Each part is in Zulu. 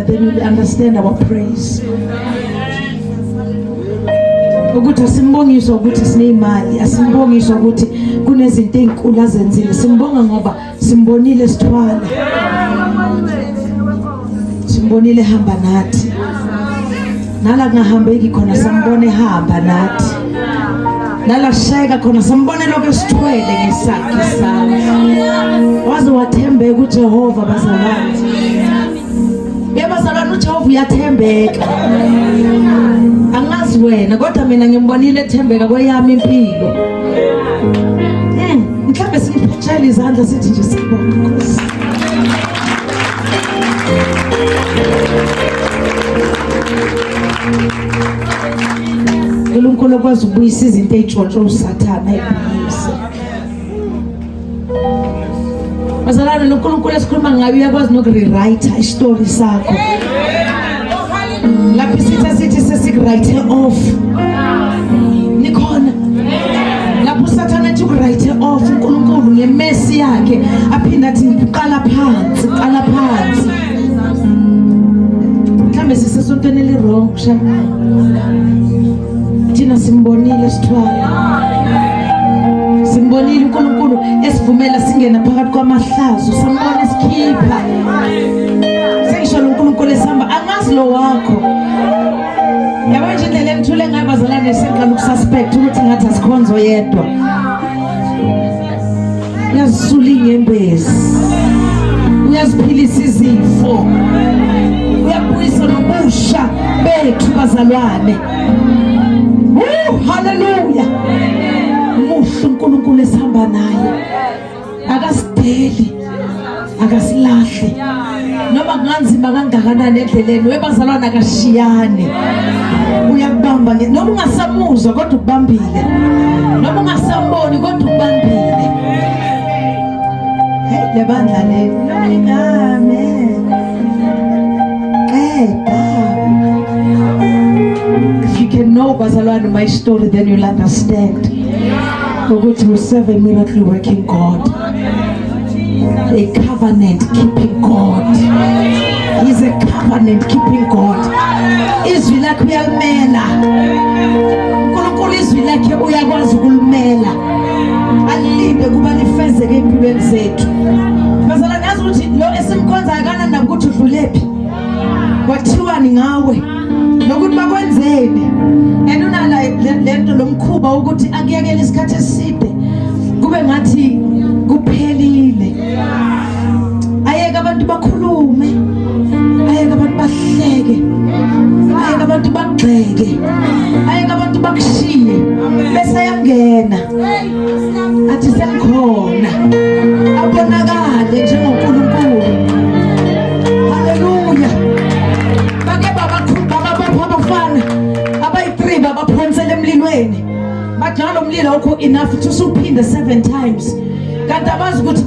then we'll understand our praise. Ukuthi asimbongiswa ukuthi sinemali, asimbongiswa ukuthi kunezinto ezinkulu azenzile. Simbonga ngoba simbonile sithwala. Simbonile hamba nathi. Nala ngahambeki khona sambone hamba nathi. Nala shayeka khona sambone lokho sithwele ngesakhe sakhe. Waze wathembeka uJehova bazalwane. Yebazalwane uJehova uyathembeka. Angazi wena kodwa mina ngimbonile ethembeka kweyami impilo. Mhlawumbe simphethele izandla sithi nje sibonge Nkosi. uNkulunkulu okwazi ukubuyisa izinto ezitshontsho uSathane ayibuyise. Bazalwane uNkulunkulu esikhuluma ngayo uyakwazi nokurewrite istory sakho. Lapho sithi sesiwrite off. Nikhona. Lapho uSathane ethi uwrite off uNkulunkulu ngemesi yakhe aphinda athi ngiqala phansi, qala phansi. Mhlambe sisesontweni elirong kushamla. Thina simbonile sithwala. Simbonile uNkulunkulu esivumela singena phakathi kwamahlazo, sambona esikhipha. Sengisho uNkulunkulu esihamba angazi lo wakho. Yabona nje indlela engithule ngayo bazalwane sengiqala ukususpect ukuthi ngathi asikhonzo yedwa. Uyazisula inyembezi. Uyaziphilisa izifo. Uyabuyisa nobusha bethu bazalwane. Hallelujah. Muhle uNkulunkulu esihamba naye. Akasideli. Akasilahle. Noma kunganzima kangakanani endleleni webazalwana akashiyane. Uyakubamba noma ungasamuzwa kodwa ukubambile. Noma ungasamboni kodwa ukubambile. Hey lebandla leli. Amen. If you can know bazalwane my story then you'll understand. Ukuthi we serve a miracle working God. A covenant keeping God. He's a covenant keeping God. Izwi lakhe uyalimela. uNkulunkulu izwi lakhe uyakwazi ukulumela. Alinde kuba lifezeke empilweni zethu. Bazalwane yazi ukuthi lo esimkhonza akana nakuthi udlulephi. Kwathiwani ngawe. Nokuthi bakwenzeni. Enunala lento lomkhuba ukuthi akuyekele isikhathi eside. Kube ngathi kuphelile. Ayeke abantu bakhulume. Ayeke abantu bahleke. Ayeke abantu bagxeke. Ayeke abantu bakushiye. Bese yangena. Athi sengikhona. Abonakale njengoNkulunkulu. Hallelujah. Bake babafana abayi3 babaphonsela emlilweni. Bajalo umlilo ukho enough to usuphinde 7 times. Kanti abazi ukuthi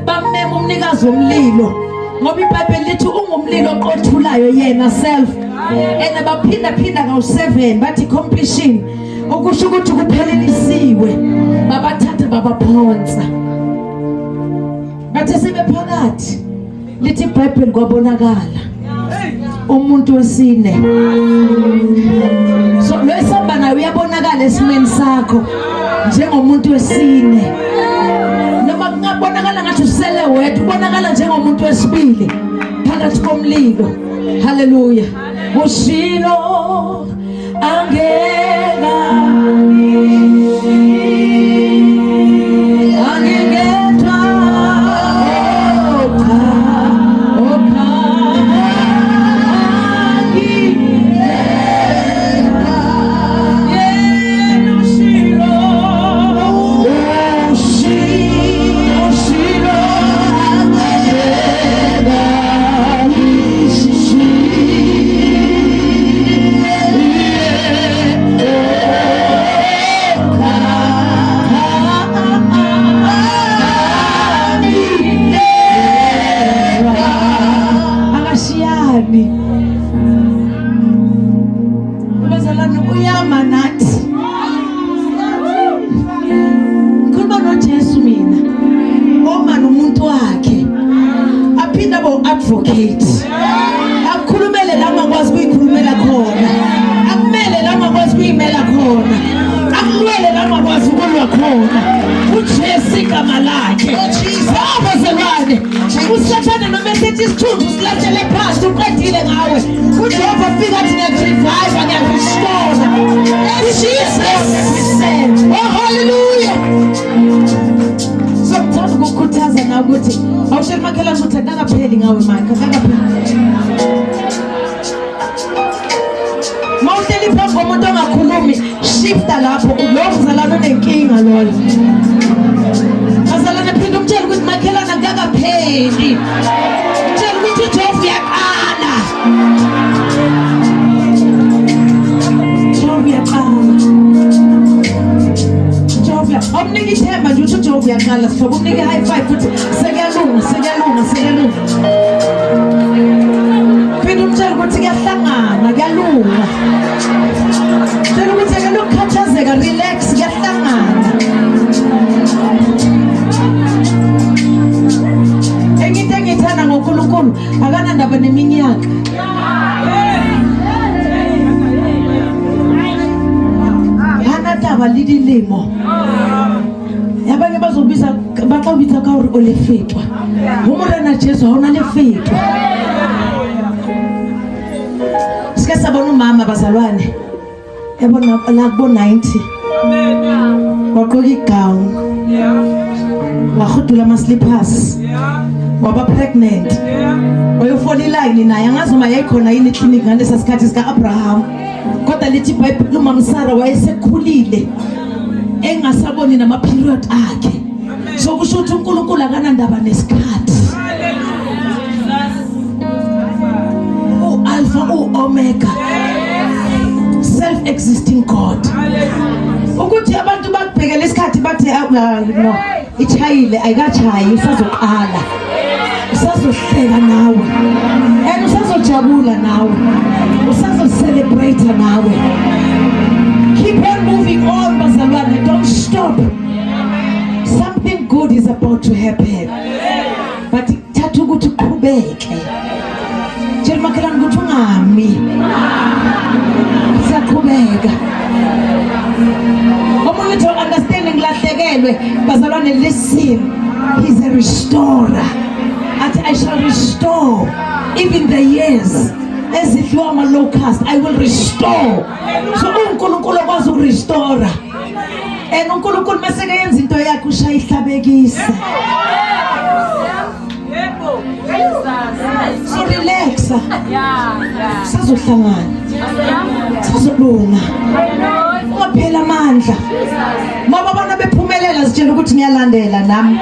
bameme umnikazi womlilo. Ngoba iBhayibheli lithi ungumlilo oqothulayo yena self. And baphinda ngawu7 bathi completion. Ukusho ukuthi kuphelelisiwe. Babathatha babaphonsa. Bathe sebephakathi. Lithi iBhayibheli kwabonakala umuntu wesine. So lo esamba naye uyabonakala esimeni sakho njengomuntu wesine. Noma kungabonakala ngathi usele wedwa ubonakala njengomuntu wesibili phakathi komlilo. Hallelujah. Ushilo angeka advocate. angakwazi kuyimela khona akulwele langakwazi ukulwa khona uJesu igama lakhe abazalwane usathane noma esethi isithunzi silahlele phansi uqedile ngawe uJehova fika athi ngiyarevive ngiyarestore Jesus oh hallelujah so ngithanda ukukhuthaza nawe ukuthi awushela makhelwane ukuthi akakapheli ngawe manje akakapheli mawuhleli phambi komuntu ongakhulumi shifta lapho lo mzalwane unenkinga loyo bazalwane phinde umtshela ukuthi makhelwane akakapheli mtshela ukuthi uJehova uyaqala Jehova awunike ithemba nje ukuthi uJehova uyaqala sihlobo unike high five ukuthi sekuyalunga phinde umtshela ukuthi kuyahlangana kuyalunga tshela ukuthi akalokukhathazeka relax kuyahlangana enye into engiyithanda ngoNkulunkulu akanandaba neminyaka hanadaba lidilimo yabanye bazobiza baxabitsa ka hore o lefetwa humorana Jesu ha ona lefetwa sike sabona umama bazalwane yabona la kubo 90 waqoka igown wakhudula ama slippers waba pregnant wayofola iline naye angazi uma yayikhona yini clinic ngalesa sikhathi sika Abraham kodwa lithi iBhayibheli umama Sara wayesekhulile engasaboni nama period akhe so kusho ukuthi uNkulunkulu akanandaba nesikhathi Alpha Omega self-existing God ukuthi abantu bakubhekela isikhathi bathi no ichayile ayikachayi usazoqala usazohleka nawe and usazojabula nawe usazocelebrate nawe keep on moving on bazalwane don't stop something good is about to happen but thatha ukuthi uqhubeke tshela makhelwane ukuthi ungami siyaqhubeka omunye uthi understanding lahlekelwe bazalwane listen he's a restorer athi I shall restore even the years ezidliwa ama locust I will restore so uNkulunkulu okwazi ukurestore and uNkulunkulu maseke yenza into yakhe ushaya ihlabekisa so relax sazohlangana sizolunga ungaphela amandla mama bana bephumelela sitshela ukuthi ngiyalandela nami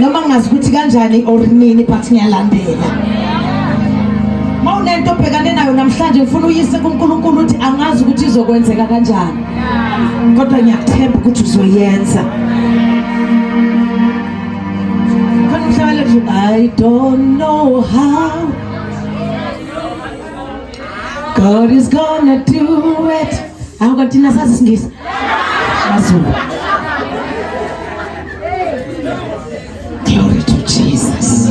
noma ngingazi ukuthi kanjani or nini but ngiyalandela mawunento obhekane nayo namhlanje ngifuna uyise kuNkulunkulu uthi angazi ukuthi izokwenzeka kanjani kodwa ngiyathemba ukuthi uzoyenza I don't know how God is gonna do it. How God did us this? Glory to Jesus.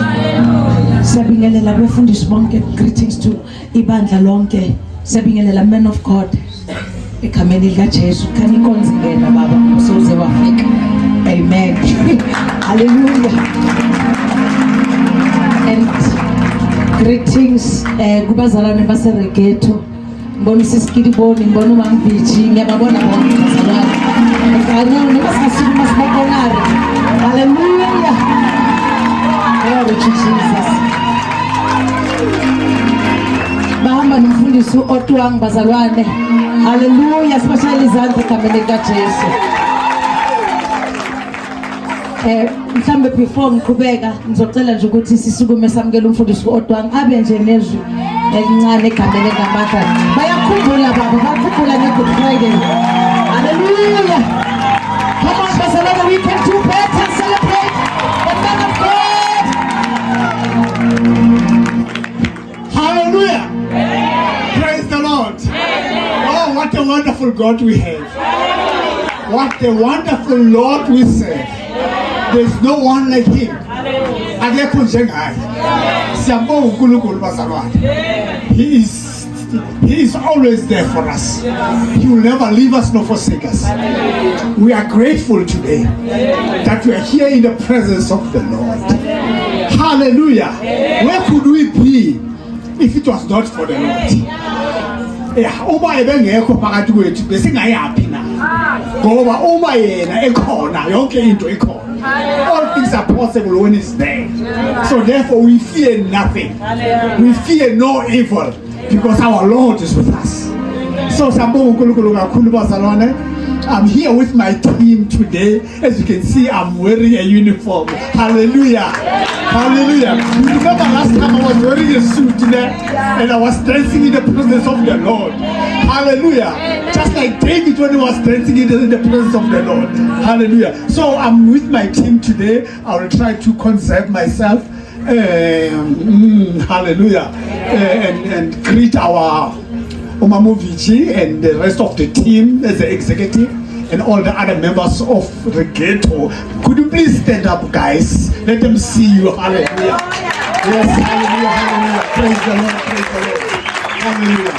Siyabingelela befundisi bonke, greetings to ibandla lonke. Siyabingelela men of God. Ekameni lika Jesu khani konzingela baba soze wafika. Amen. Hallelujah. And greetings kubazalwane baseRegeto ngibona sisikidiboni ngibona uMangibiji ngiyababona bonke bazalwane ngiyabona nobasasukuma sibonare hallelujah glory to Jesus bahamba nomfundisi uOtwang bazalwane hallelujah sibashayela izandla egameni lika Jesu mhlambe before ngiqhubeka ngizocela nje ukuthi sisukume samukele umfundisi uOtwang abe nje nezwi elincane egameni likaMatha bayakhumbula baba bakhumbula ngeGood Friday hallelujah come on bazalwane we can do better celebrate the man of God hallelujah praise the Lord oh what a wonderful God we have what a wonderful Lord we serve. There's no one like him. He is He is always there for us. He will never leave us nor forsake us. We are grateful today that we are here in the presence of the Lord. Hallelujah. Where could we be if it was not for the Lord? Uma ebengekho phakathi kwethu besingayaphi na ngoba uma yena ekhona yonke into ikhona. All things are possible when he's there. So therefore we fear nothing. We fear no evil because our Lord is with us. So sambonga uNkulunkulu kakhulu bazalwane. I'm here with my team today. As you can see, I'm wearing a uniform. Hallelujah. Hallelujah. You remember last time I was wearing a suit today and I was dancing in the presence of the Lord. Hallelujah. Just like David when he was dancing in the presence of the Lord. Hallelujah. So I'm with my team today. I will try to conserve myself. Hallelujah. And greet our Umamu Vici and the rest of the team as the executive and all the other members of the ghetto. Could you please stand up, guys? Let them see you. Hallelujah. Yes, hallelujah, hallelujah. Praise the Lord, hallelujah.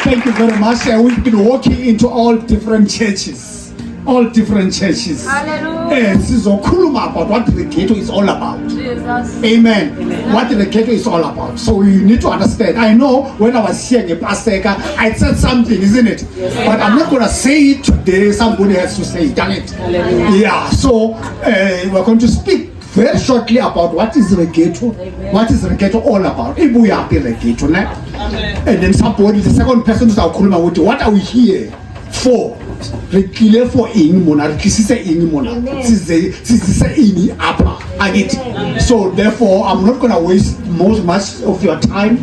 Thank you very much. We've been walking into all different churches. All different churches. Hallelujah. Sizokhuluma about what the ghetto is all about. Jesus. Amen. What the ghetto is all about. So you need to understand. I know when I was here in Paseka, I said something, isn't it? Yes. But I'm not going to say it today. Somebody has to say it. Done it. Hallelujah. Yeah. So we're going to speak very shortly about what is the ghetto. What is the ghetto all about? Ibuya the ghetto, ne? And then somebody, the second person is what are we here for? Re tlile for eng mona re tlisitse eng mona se eng apa agit. So therefore I'm not going to waste much of your time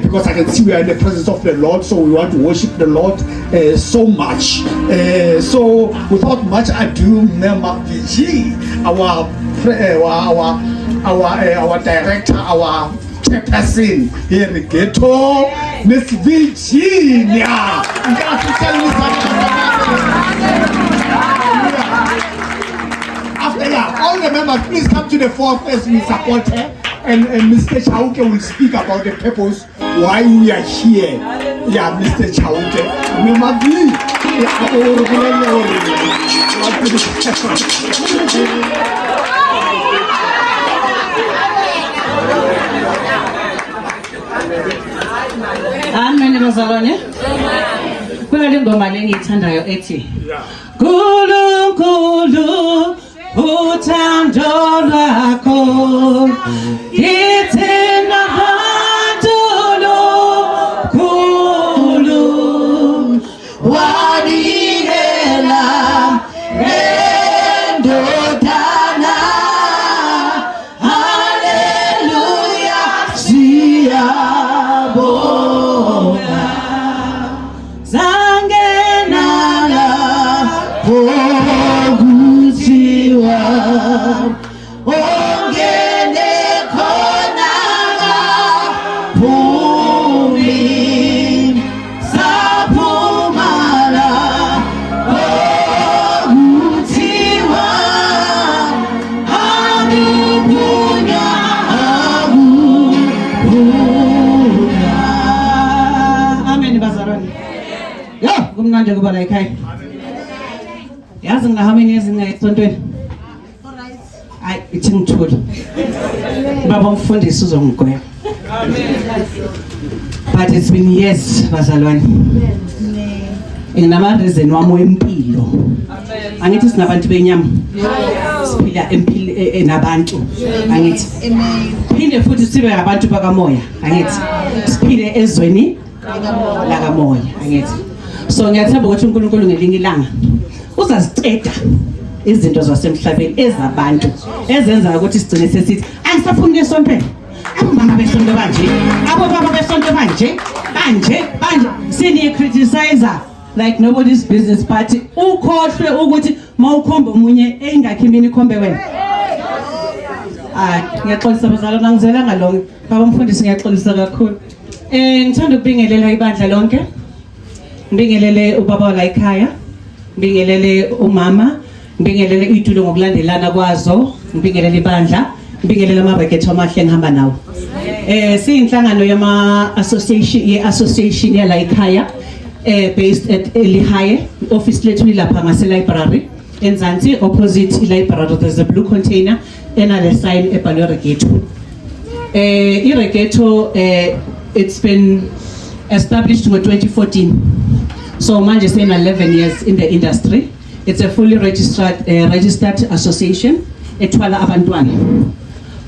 because I can see we are in the presence of the Lord, so we want to worship the Lord so much. So without much ado, Mema VG, our director, our chairperson here in the ghetto, Miss Virginia. After that, all the members, please come to the fourth as we support her. And Mr. Chauke will speak about the purpose why we are here. Yeah, Mr. Chauke. Amen bazalwane. Kuna le ngoma lengiyithandayo ethi Nkulunkulu uthando lwakho ngithina bantu lukhulu wanikela endodana. Haleluya siyabonga zangenala okuthiwa ongene khona kaphumi saphumala okuthiwa akuphunya akuphunya. Amen bazalwane. Yo kumnandi kuba la ekhaya. Yazi ngahamba nezinga esontweni. Ay ithi ngithule. Baba umfundisi uzongigwema. But it's been years bazalwane. Nginama reason wami wempilo. Angithi sinabantu benyama. Siphila empilo nabantu. Angithi. Phinde futhi sibe abantu bakamoya. Angithi. Siphile ezweni lakamoya. Angithi. So ngiyathemba ukuthi uNkulunkulu ngelinye ilanga uzaziceda izinto zasemhlabeni ezabantu ezenza ukuthi sigcine sesithi angisafuni lesontweni. Abomama besonto banje, abobaba besonto banje, banje sini criticizer like nobody's business party. Ukhohlwe ukuthi mawukhomba umunye engakho imini ikhombe wena. Ngiyaxolisa bazalwane angizelanga lonke. Baba mfundisi ngiyaxolisa kakhulu. Ngithanda ukubingelela ibandla lonke. Ngibingelele ubaba la ekhaya. Ngibingelele umama, ngibingelele itulo ngokulandelana kwazo, ngibingelele ibandla, ngibingelele amabheketho amahle engihamba nawo. Siyinhlangano yama association yala ekhaya based at Lihaye. Office lethu ilapha ngase library eNzansi opposite library. There's a blue container enale sign ebhalwe Reggaeto. Reggaeto it's been established in 2014. So manje sena 11 years in the industry. It's a fully registered association etwala abantwana.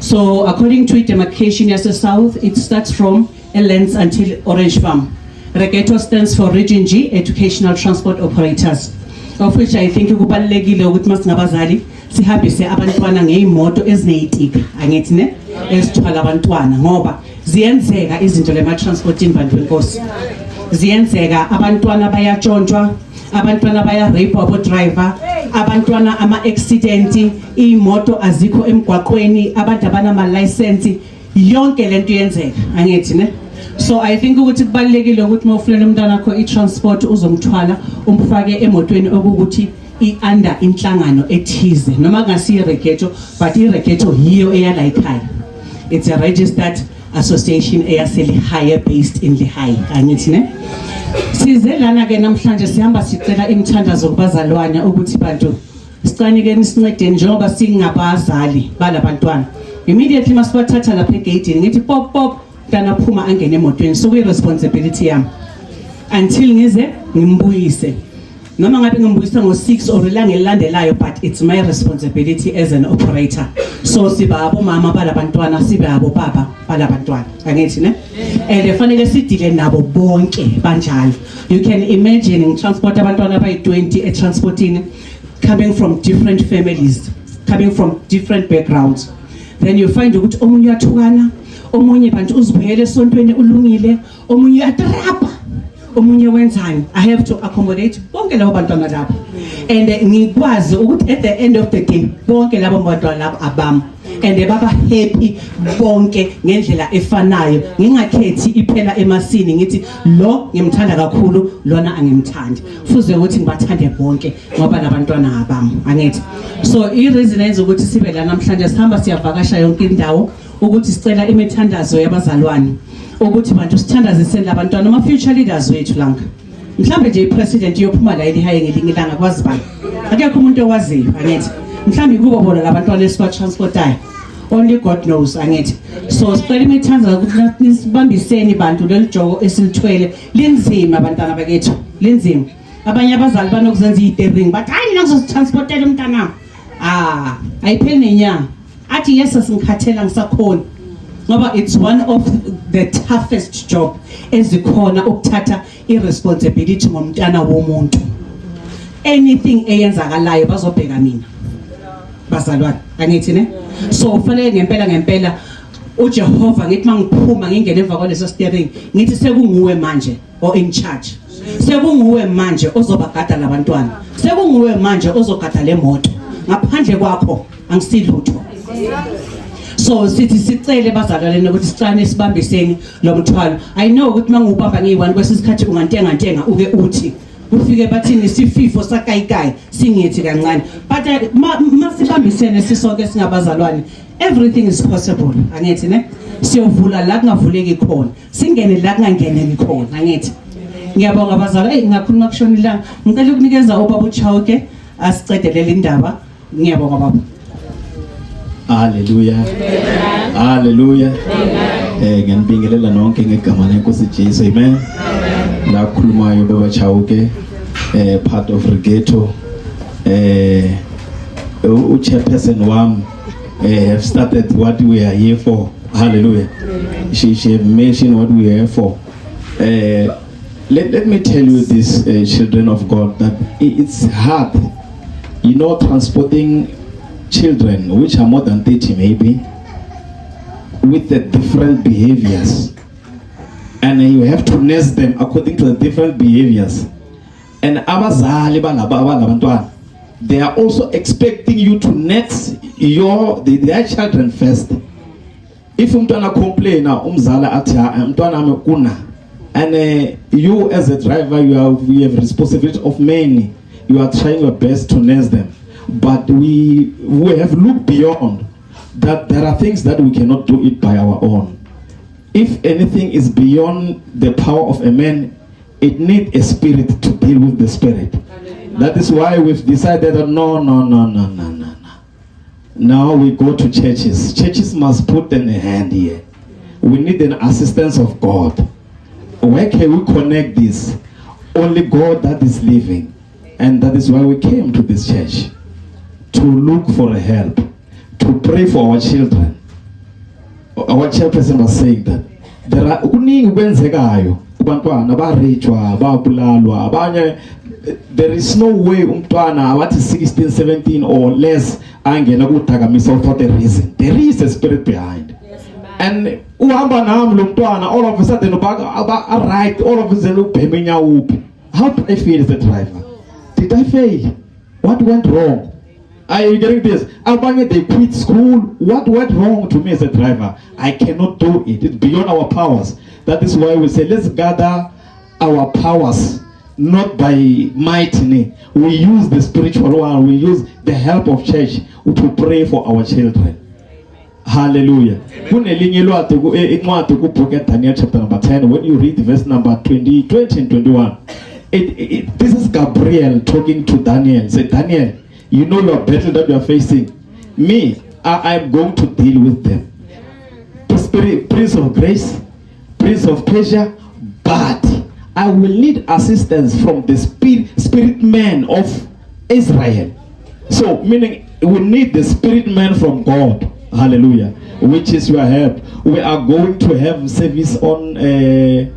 So according to demarcation yase South, it starts from Elands until Orange Farm. Reggaeto stands for Region G, Educational Transport Operators, of which I think kubalulekile ukuthi masingabazali sihambise abantwana ngeimoto ezineyitika angithi ne ezithwala abantwana ngoba ziyenzeka izinto lema transporting bantu enkosi. Ziyenzeka abantwana bayatshontshwa, abantwana baya rape abo driver, abantwana ama accident, imoto azikho emgwaqweni, abantu abanama license, yonke lento yenzeka angithi ne. So I think ukuthi kubalekile ukuthi mawufulela umntwana wakho i-transport uzomthwala umfake emotweni okuthi i-under inhlangano ethize noma ngasi Reggaeto, but iReggaeto yiyo eyala ekhaya. It's a registered association eyaseli higher based in Lihaye angithi ne. Size lana ke namhlanje sihamba sicela imithandazo kubazalwane ukuthi bantu sicanike nisincede njengoba singabazali balabantwana. Immediately masibathatha lapha egate ngithi pop pop dana phuma angene emotweni, so kuyi responsibility yami until ngize ngimbuyise noma ngabe ngimbuyisa ngo6 or ilanga elilandelayo, but it's my responsibility as an operator. So siba abomama balabantwana, siba abobaba balabantwana angithi ne. And fanele sidile nabo bonke banjalo. You can imagine ngitransport abantwana abayi20 transporting coming from different families, coming from different backgrounds. Then you find ukuthi omunye uyathukana, omunye bantu uzibuyele esontweni ulungile, omunye uyatrapa, omunye wenzani. I have to accommodate bonke labo bantwana lapho. And ngikwazi ukuthi at the end of the day bonke labo bantwana labo abami, and baba happy bonke ngendlela efanayo, ngingakhethi iphela emasini ngithi lo ngimthanda kakhulu lona angimthandi, fuze ukuthi ngibathande bonke ngoba labantwana abami angithi. So i-reason enza ukuthi sibe la namhlanje sihamba siyavakasha yonke indawo ukuthi sicela imithandazo yabazalwane ukuthi bantu sithandazise labantwana ama future leaders wethu langa. Mhlambe nje ipresident yophuma la eLihaye ngelinye ilanga kwazi bani, akekho umuntu owaziyo angithi. Mhlambe kubo bona labantwana esiba transportayo, only God knows angithi. So sicela imithandazo ukuthi nisibambiseni bantu leli jogo esilithwele linzima abantwana bakethu linzima. Abanye abazali banokuzenza i-daring but hayi ngizositransportela umntana. Ayipheli nenyanga athi yes singikhathela ngisakhona ngoba it's one of the toughest job ezikhona ukuthatha irresponsibility ngomntana womuntu. Anything eyenzakalayo bazobheka mina bazalwane angithi ne. So ufanele ngempela uJehova ngithi mangiphuma ngingene emva kwaleso steering ngithi sekunguwe manje o in charge, sekunguwe manje ozobagada labantwana, sekunguwe manje ozogada le moto, ngaphandle kwakho angisilutho. So sithi sicele bazalwane ukuthi sicane sibambiseni lo mthwalo. I know ukuthi mangubamba ngeyi1 kwesisikhathi ungantenga uke uthi ufike bathini sififo sakayikai singithi kancane, but masibambisene sisonke singabazalwane everything is possible angithi ne. Siyovula la kungavuleki khona, singene la kungangeneki khona angithi. Ngiyabonga abazalwane. Ngakhuluma kushona ilanga ngicela ukunikeza obaba uChauke asicedelele indaba. Ngiyabonga baba. Hallelujah. Hallelujah. Ngiyanibingelela nonke ngegama lenkosi Jesu. Amen. La khulumayo baba Chauke part of Reggaeto. Chairperson wam have started what we are here for. Hallelujah. She mentioned what we are here for. Let me tell you this, children of God, that it's hard, transporting children which are more than 30 maybe with the different behaviors, and you have to nurse them according to the different behaviors. And abazali balabantwana, they are also expecting you to nurse their children first. If umntwana complain umzala athi umntwana ame kuna, and you as a driver you have responsibility of many, you are trying your best to nurse them. But we have looked beyond that. There are things that we cannot do it by our own. if anything is beyond the power of a man, it needs a spirit to deal with the spirit. That is why we've decided that no. Now we go to churches. Churches must put in a hand here. We need an assistance of God. Where can we connect this? Only God that is living. And that is why we came to this church. To look for a help. To pray for our children. Our chairperson was saying that there are there is no way umntwana what is 16, 17 or less angena kutakamisa without a reason. There is a spirit behind. And uhamba nami lo mntwana, all of a sudden right, all of a sudden ubhemenya uphi. How do I feel as a driver? Did I fail? What went wrong? Are you getting this? Abanye, they quit school. What went wrong to me as a driver? I cannot do it. It's beyond our powers. That is why we say, let's gather our powers, not by might. We use the spiritual one. We use the help of church to pray for our children. Hallelujah. Daniel chapter number 10, when you read verse number 20 and 21, this is Gabriel talking to Daniel. Say, Daniel, you know your battle that you are facing. Me, I'm going to deal with them. Prince of grace, Prince of pleasure, but I will need assistance from the spirit man of Israel. So, meaning we need the spirit man from God. Hallelujah. Which is your help. We are going to have service on a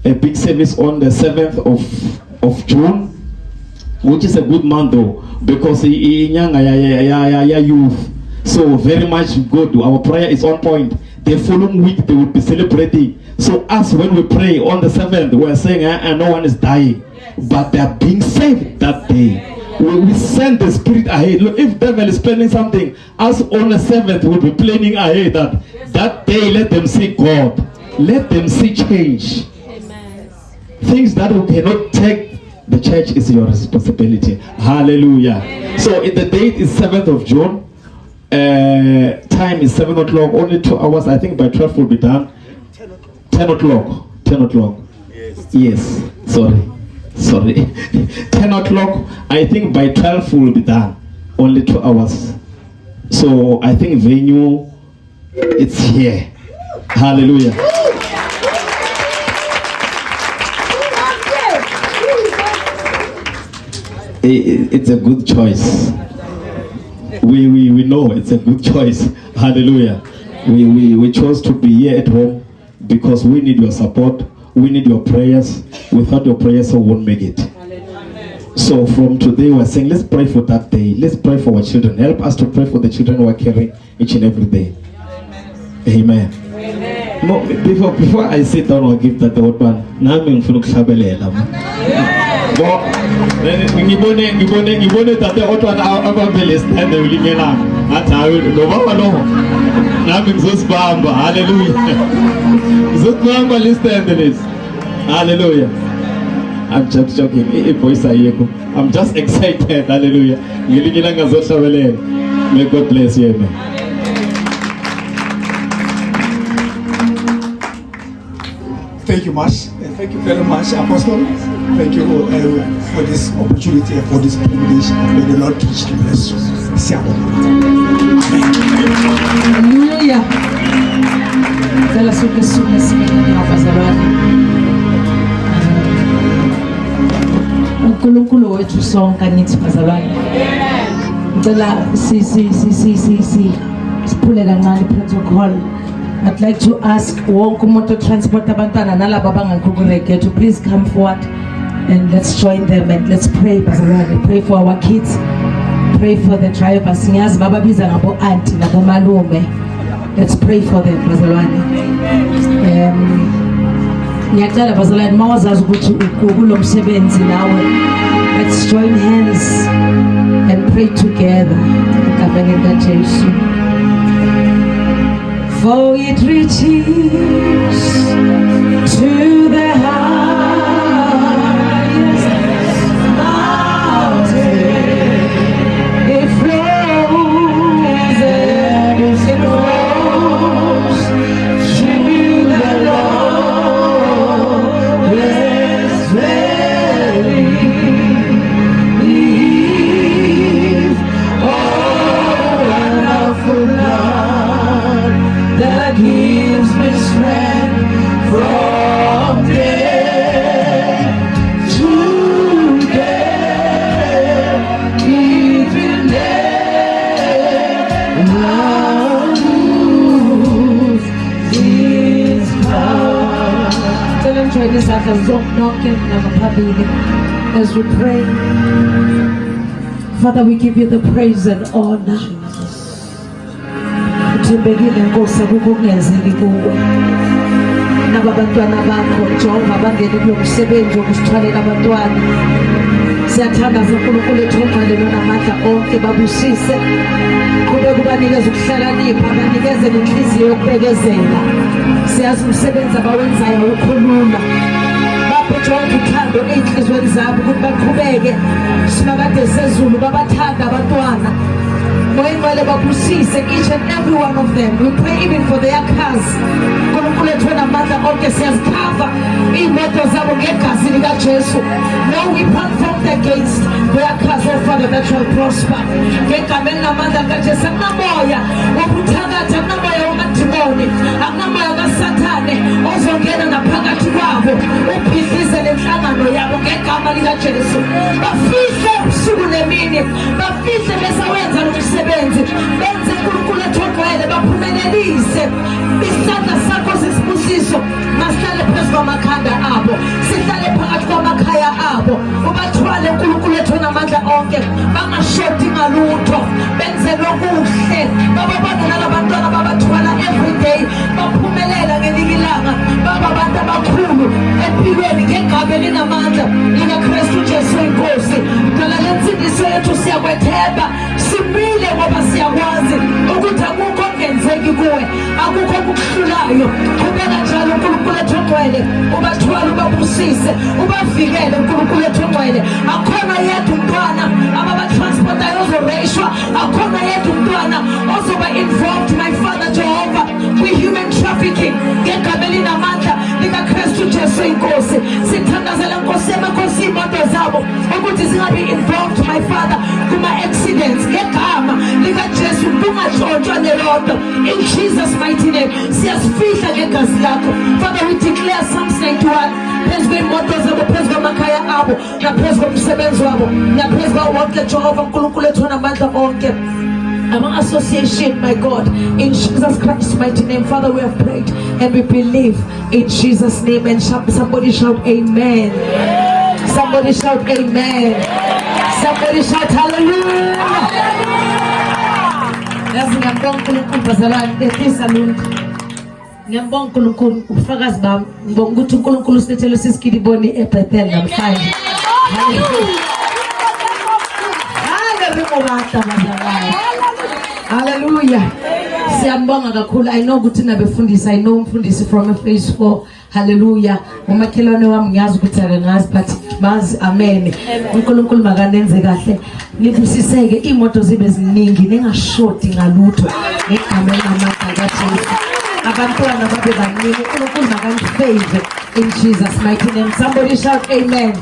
big service on the 7th of June, which is a good month though, because youth. So very much good. Our prayer is on point. The following week they will be celebrating. So us, when we pray on the 7th, we are saying no one is dying, but they are being saved that day. We send the spirit ahead. Look, if devil is planning something, us on the 7th will be planning ahead that day. Let them see God. Let them see change. Amen. Things that we cannot take, the church is your responsibility. Hallelujah. Amen. So the date is 7th of June. Time is 7 o'clock. Only 2 hours. I think by 12 will be done. 10 o'clock. 10 o'clock. Yes. Sorry. 10 o'clock. I think by 12 will be done. Only 2 hours. So I think venue, it's here. Hallelujah. It's a good choice. We know it's a good choice. Hallelujah. We chose to be here at home because we need your support. We need your prayers. Without your prayers, we won't make it. So from today, we're saying, let's pray for that day. Let's pray for our children. Help us to pray for the children who are caring each and every day. Amen. Amen. No, before I sit down or give that word one, ngibone tate otwana abambele stand ulingena ngathi hayi ngoba lo nami ngizosibamba. Hallelujah. Ngizosibamba listen this. Hallelujah. I'm just joking. Voice ayekho. I'm just excited. Hallelujah. Ngilingena ngazohlabelela. May God bless you. Amen. Thank you much. Thank you very much, Apostle. Thank you for this opportunity and for this privilege. May the Lord teach you. Bless you. Hallelujah. Zala suke sibini abazalwane. uNkulunkulu wethu sonke nithi bazalwane. Ngicela siphule kancane protocol. I'd like to ask wonke umuntu transport abantwana nalabo abangakhululeke to please come forward and let's join them and let's pray bazalwane. Pray for our kids. Pray for the drivers. Ngiyazi bababiza ngabo auntie nabo malume. Let's pray for them bazalwane. Ngiyacela bazalwane mawazazi ukuthi ukulo msebenzi nawe. Let's join hands and pray together. Egameni likaJesu. For it reaches to the highest mountain. It flows and it flows to the join izandla zonke nangaphambili as we pray. Father, we give you the praise and honor. Uthembekile Nkosi, akukho okungenzeki kuwe. Naba bantwana bakho Jehova bangene kulo msebenzi wokusithwalela abantwana. Siyathandaza uNkulunkulu ethongqele nonamandla onke babusise. Kube kubanikeza ukuhlakanipha, banikeze nenhliziyo yokubekezela. Siyazi umsebenzi abawenzayo ukhuluma. Baphe jonke uthando ey'nhliziyweni zabo ukuthi baqhubeke simakade sezulu babathanda abantwana. Moyengcwele babusise each and every one of them. We pray even for their cars. uNkulunkulu ethwena amandla onke siyazikhava iy'moto zabo ngegazi likaJesu. No weapon formed against their cars, oh Father, that shall prosper. Ngegama elinamandla kaJesu, akunamoya wokuthakatha, akunamoya wamadimoni, akunamoya kaSathane ozongena naphakathi kwabo ubhidlize nenhlangano yabo ngegama likaJesu. Bafihle ubusuku nemini, bafihle besawenza lo msebenzi, benze uNkulunkulu ethongqwele baphumelelise. Isandla sakho sesibusiso masihlale phezu kwamakhanda abo, sihlale phakathi kwamakhaya abo. Ubathwale uNkulunkulu ethona amandla onke, bangashoti ngalutho, benze lokuhle. Bababona nalabantwana babathwala everyday, baphumelela ngelinye ilanga, baba abantu abakhulu empilweni ngegama elinamandla likaKristu Jesu inkosi. Dala lensindiso yethu siyakwethemba, simile ngoba siyakwazi ukuthi akukho okungenzeki kuwe, akukho okukuhlulayo. Qhubeka njalo uNkulunkulu ethongqwele, ubathwale ubabusise, ubavikele uNkulunkulu ethongqwele. Akhona yedwa umntwana ababatransportayo ozoreyishwa, akhona yedwa umntwana ozoba involved, my Father Jehovah, kwi-human trafficking ngegama elinamandla likaKristu Jesu inkosi. Sithandazela Nkosi yamakhosi iy'moto zabo ukuthi zingabi involved, my Father, kuma-accidents ngegama likaJesu. Bungatshontshwa nelodwa in Jesus mighty name. Siyasifihla ngegazi lakho Father. We declare Psalms 91 phezu kwey'moto zabo, phezu kwamakhaya abo, naphezu komsebenzi wabo, naphezu kwawo wonke Jehova uNkulunkulu ethona amandla onke. Among association, my God, in Jesus Christ's mighty name, Father, we have prayed and we believe in Jesus' name. And somebody shout amen. Somebody shout amen. Somebody shout hallelujah. Yazi ngiyambonga uNkulunkulu bazalwane eThesalonike. Ngiyambonga uNkulunkulu ubufakazi bami. Ngibonga ukuthi uNkulunkulu usithele sisikidiboni eBethel namhlanje. Hallelujah. Siyambonga kakhulu. I know ukuthi nabefundisi, I know umfundisi from a phase 4. Hallelujah. Umakhelwane wami ngiyazi ukuthi akangazi but mazi amen. uNkulunkulu makanenze kahle. Nibusiseke imoto zibe ziningi, ningashoti ngalutho ngegama elinamandla kaJesu. Abantwana babe baningi, uNkulunkulu makanifavor in Jesus mighty name. Somebody shout amen.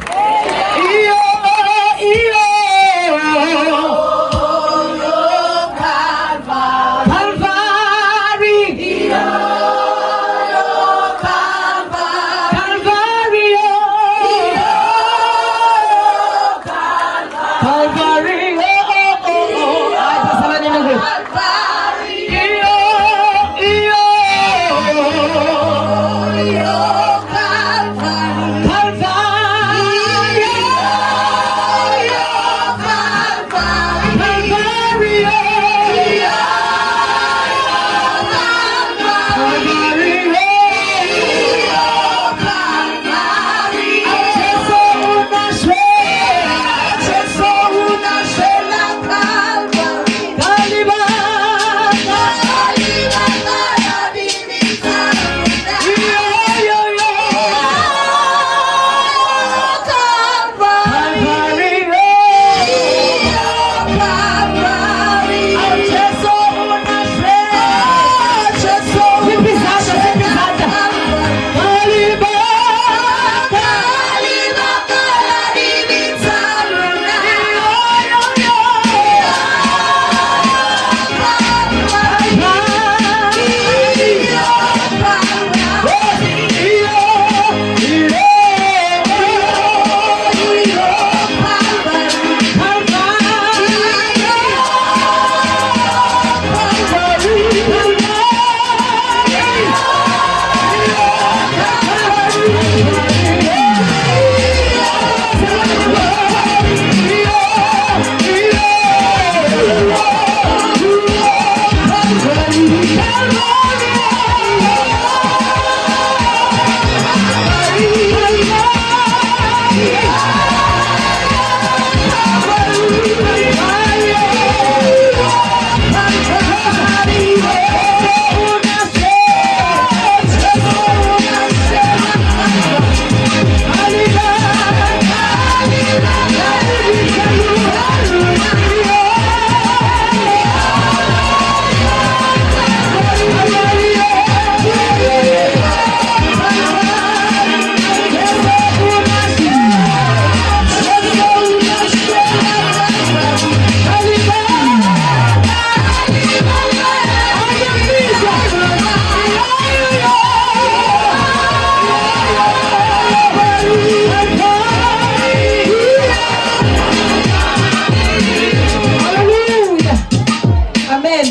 Calvary,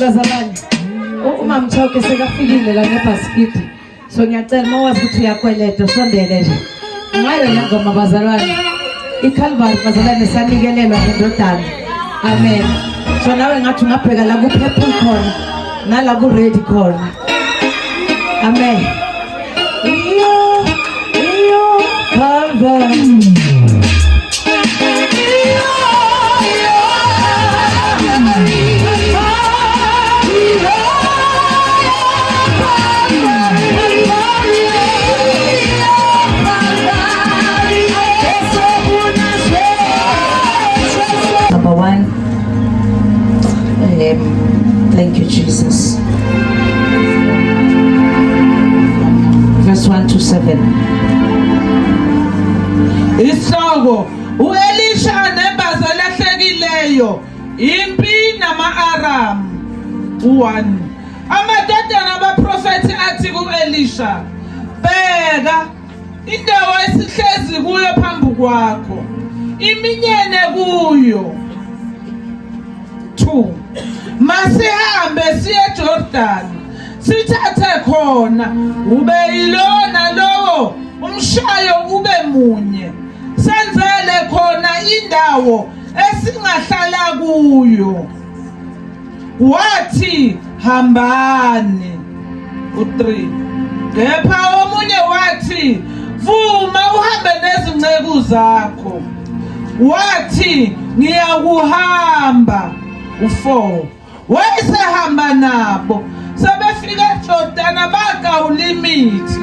bazalwane. Uma Mthoke sekafikile la ngebhasikidi. So ngiyacela mawazi ukuthi uyakweleta sondele nje. Ngayo la ngoma bazalwane. ICalvary bazalwane sanikelelwa ngendodana. Amen. So nawe ngathi ungabheka la kuPurple khona nala kuRed khona. Amen. Iyo Calvary. Number 1. Thank you, Jesus. Verse 1 to 7. Isoko uElisha nembaza lahlekileyo impi nama-Aram 1. Amadodana abaprofethi athi kuElisha, bheka indawo esihlezi kuyo phambi kwakho, iminyene kuyo. 2. Masihambe siye eJordan sithathe khona ube yilona lowo umshayo ube munye, senzele khona indawo esingahlala kuyo. Wathi hambani. 3. Kepha omunye wathi vuma uhambe nezinceku zakho. Wathi ngiyakuhamba. 4. Wayesehamba nabo sebefika eJordan bagawula imithi.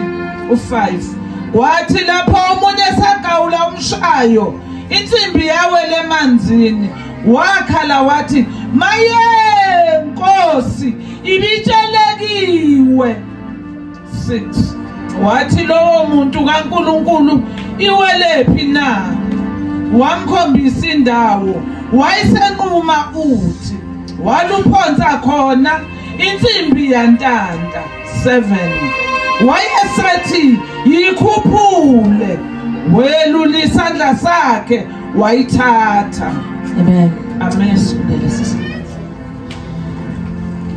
5. Wathi lapho omunye sagawula umshayo insimbi yawela emanzini, wakhala wathi maye Nkosi ibitshelekiwe. 6. Wathi lowo muntu kaNkulunkulu iwelephi na? Wamkhombisa indawo, wayisenquma uthi waluphonsa khona insimbi yantanda. 7. Wayesethi yikhuphule, welula isandla sakhe wayithatha. Amen. Amen.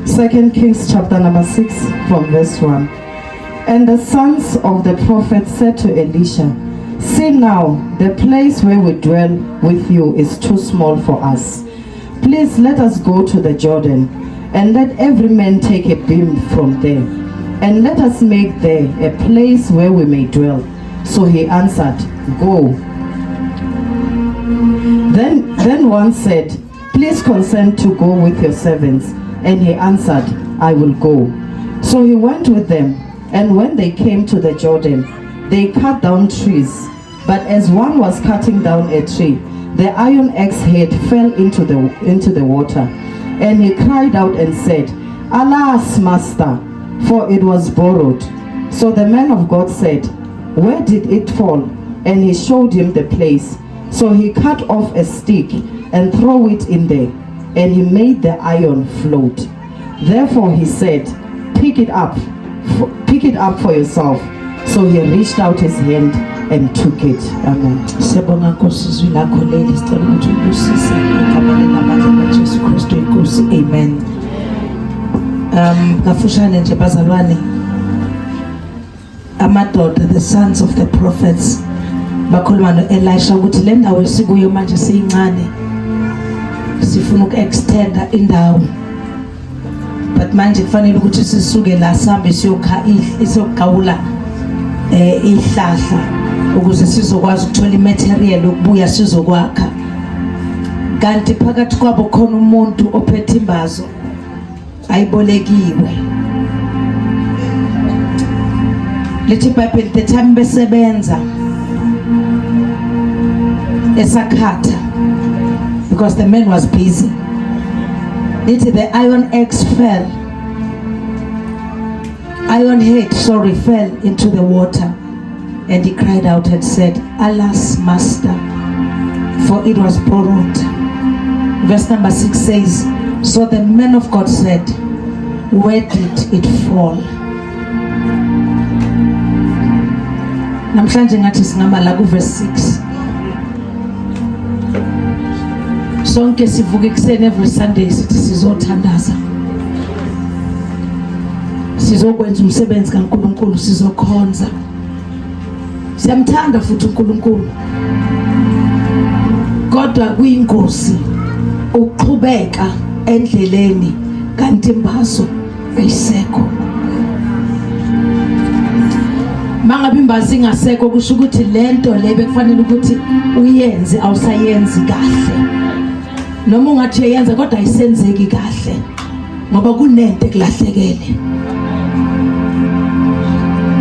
2 Kings chapter number 6 from verse 1. And the sons of the prophet said to Elisha, see now, the place where we dwell with you is too small for us. Please let us go to the Jordan, and let every man take a beam from there, and let us make there a place where we may dwell. So he answered, go. Then one said, please consent to go with your servants. And he answered, I will go. So he went with them, and when they came to the Jordan, they cut down trees. But as one was cutting down a tree, the iron axe head fell into the water. And he cried out and said, alas, master, for it was borrowed. So the man of God said, where did it fall? And he showed him the place. So he cut off a stick and threw it in there, and he made the iron float. Therefore he said, pick it up for yourself. So he reached out his hand and took it. Amen. Siyabonga Nkosi izwi lakho leli, sicela ukuthi ubusise egameni namandla kaJesu Kristu Inkosi. Amen. Kafushane nje bazalwane, amadoda, the sons of the prophets, bakhuluma noElisha ukuthi le ndawo esikuyo manje siyincane, sifuna uku-extenda indawo, but manje kufanele ukuthi sisuke la sihambe siyogawula ihlahla ukuze sizokwazi ukuthola imaterial ukubuya sizokwakha. Kanti phakathi kwabo khona umuntu ophethe imbazo ayibolekiwe. Lithi iBhayibheli the time besebenza esakhatha, because the man was busy. Lithi the iron head fell into the water, and he cried out and said, alas, master, for it was borrowed. Verse number 6 says, so the man of God said, where did it fall? Namhlanje ngathi singama la ku verse 6. Sonke sivuka ekuseni every Sunday sithi sizothandaza. sizokwenza umsebenzi kaNkulunkulu, sizokhonza. Siyamthanda futhi uNkulunkulu, kodwa kuyingozi ukuqhubeka endleleni kanti imbazo ayisekho. Mangabe imbazo ingasekho kusho ukuthi lento le bekufanele ukuthi uyenze awusayenzi kahle, noma ungathi uyenza kodwa ayisenzeki kahle ngoba kunento ekulahlekele.